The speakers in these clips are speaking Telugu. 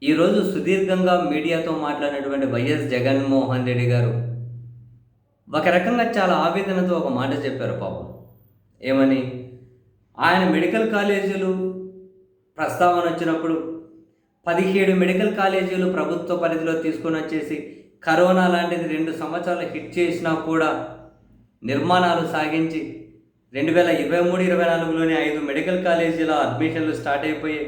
ఈరోజు సుదీర్ఘంగా మీడియాతో మాట్లాడినటువంటి వైఎస్ జగన్మోహన్ రెడ్డి గారు ఒక రకంగా చాలా ఆవేదనతో ఒక మాట చెప్పారు పాపం. ఏమని? ఆయన మెడికల్ కాలేజీలు ప్రస్తావన వచ్చినప్పుడు 17 మెడికల్ కాలేజీలు ప్రభుత్వ పరిధిలో తీసుకొని వచ్చేసి కరోనా లాంటిది 2 సంవత్సరాలు హిట్ చేసినా కూడా నిర్మాణాలు సాగించి 2023-24లోనే 5 మెడికల్ కాలేజీల అడ్మిషన్లు స్టార్ట్ అయిపోయాయి.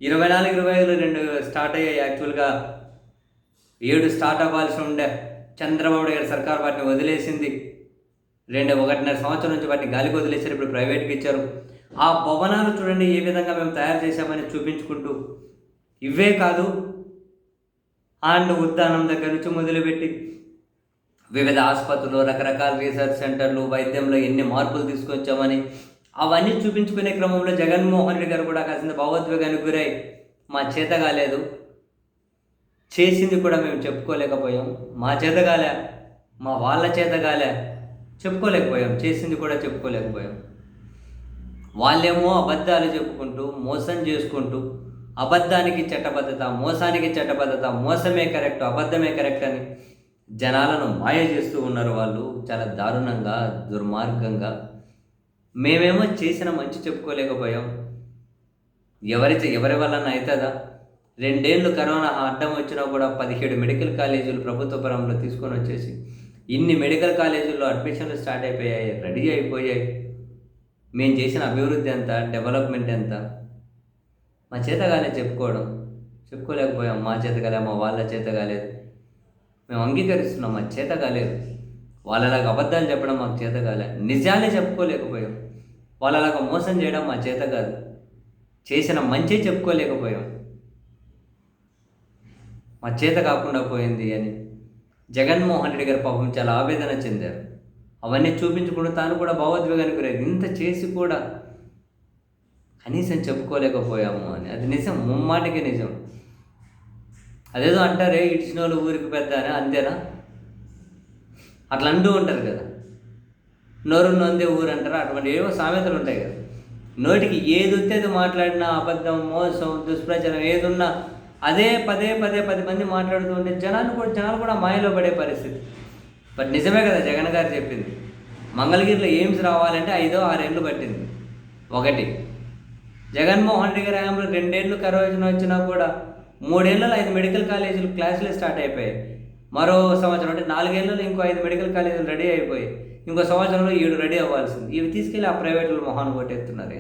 24-25లో 2 స్టార్ట్ అయ్యాయి. యాక్చువల్గా 7 స్టార్ట్ అవ్వాల్సి ఉండే. చంద్రబాబు నాయుడు గారి సర్కార్ వాటిని వదిలేసింది. 1.5 సంవత్సరం నుంచి వాటిని గాలికి వదిలేశారు. ఇప్పుడు ప్రైవేట్కి ఇచ్చారు. ఆ భవనాలు చూడండి ఏ విధంగా మేము తయారు చేశామని చూపించుకుంటూ. ఇవే కాదు, అండ్ ఉద్దానం దగ్గర నుంచి మొదలుపెట్టి వివిధ ఆసుపత్రులు, రకరకాల రీసెర్చ్ సెంటర్లు, వైద్యంలో ఎన్ని మార్పులు తీసుకొచ్చామని అవన్నీ చూపించుకునే క్రమంలో జగన్మోహన్ రెడ్డి గారు కూడా కాసింత భావోద్వేగానికి గురై మా చేత కాలేదు, చేసింది కూడా మేము చెప్పుకోలేకపోయాం, మా చేత కాలే, మా వాళ్ళ చేత కాలే, చెప్పుకోలేకపోయాం, చేసింది కూడా చెప్పుకోలేకపోయాం. వాళ్ళేమో అబద్ధాలు చెప్పుకుంటూ మోసం చేసుకుంటూ అబద్ధానికి చట్టబద్ధత, మోసానికి చట్టబద్ధత, మోసమే కరెక్ట్, అబద్ధమే కరెక్ట్ అని జనాలను మాయ చేస్తూ ఉన్నారు. వాళ్ళు చాలా దారుణంగా, దుర్మార్గంగా. మేమేమో చేసిన మంచి చెప్పుకోలేకపోయాం. ఎవరి వలన అవుతుందా? 2 ఏళ్ళు కరోనా అడ్డం వచ్చినా కూడా 17 మెడికల్ కాలేజీలు ప్రభుత్వ పరంలో తీసుకొని వచ్చేసి ఇన్ని మెడికల్ కాలేజీల్లో అడ్మిషన్లు స్టార్ట్ అయిపోయాయి, రెడీ అయిపోయాయి. మేము చేసిన అభివృద్ధి ఎంత, డెవలప్మెంట్ ఎంత? మా చేత కాలేదు చెప్పుకోలేకపోయాం. మా చేత కాలే, మా వాళ్ళ చేత కాలేదు. మేము అంగీకరిస్తున్నాం, మా చేత కాలేదు. వాళ్ళలాగా అబద్ధాలు చెప్పడం మాకు చేత కాలే, నిజాలే చెప్పుకోలేకపోయాం. వాళ్ళలాగా మోసం చేయడం మా చేత కాదు, చేసిన మంచి చెప్పుకోలేకపోయాం. మా చేత కాకుండా పోయింది అని జగన్మోహన్ రెడ్డి గారు పాపం చాలా ఆవేదన చెందారు. అవన్నీ చూపించుకుంటూ తాను కూడా భావోద్వేగానికి గురయ్యారు. ఇంత చేసి కూడా కనీసం చెప్పుకోలేకపోయాము అని. అది నిజం, ముమ్మాటికి నిజం. అదేదో అంటారే, ఇడిచిన వాళ్ళు ఊరికి పెద్ద అని, అంతేనా? అట్లా అంటూ ఉంటారు కదా, నోరు నొందే ఊరు అంటారు. అటువంటి ఏవో సామెతలు ఉంటాయి కదా. నోటికి ఏది వస్తే అది మాట్లాడినా, అబద్ధం, మోసం, దుష్ప్రచారం ఏదున్నా అదే పదే 10 మంది మాట్లాడుతూ ఉంటే జనాలు కూడా మాయలో పడే పరిస్థితి. బట్ నిజమే కదా జగన్ గారు చెప్పింది. మంగళగిరిలో ఎయిమ్స్ రావాలంటే 5-6 ఏళ్ళు పట్టింది. ఒకటి, జగన్మోహన్ రెడ్డి గారి హయాంలో 2 ఏళ్ళు కరోనా వచ్చినా కూడా 3 ఏళ్ళలో 5 మెడికల్ కాలేజీలు క్లాసులే స్టార్ట్ అయిపోయాయి. మరో సంవత్సరం అంటే 4 ఏళ్ళలో ఇంకో 5 మెడికల్ కాలేజీలు రెడీ అయిపోయాయి. ఇంకో సంవత్సరంలో 7 రెడీ అవ్వాల్సింది. ఇవి తీసుకెళ్ళి ఆ ప్రైవేట్లో మొహాన్ని కొట్టేస్తున్నారు.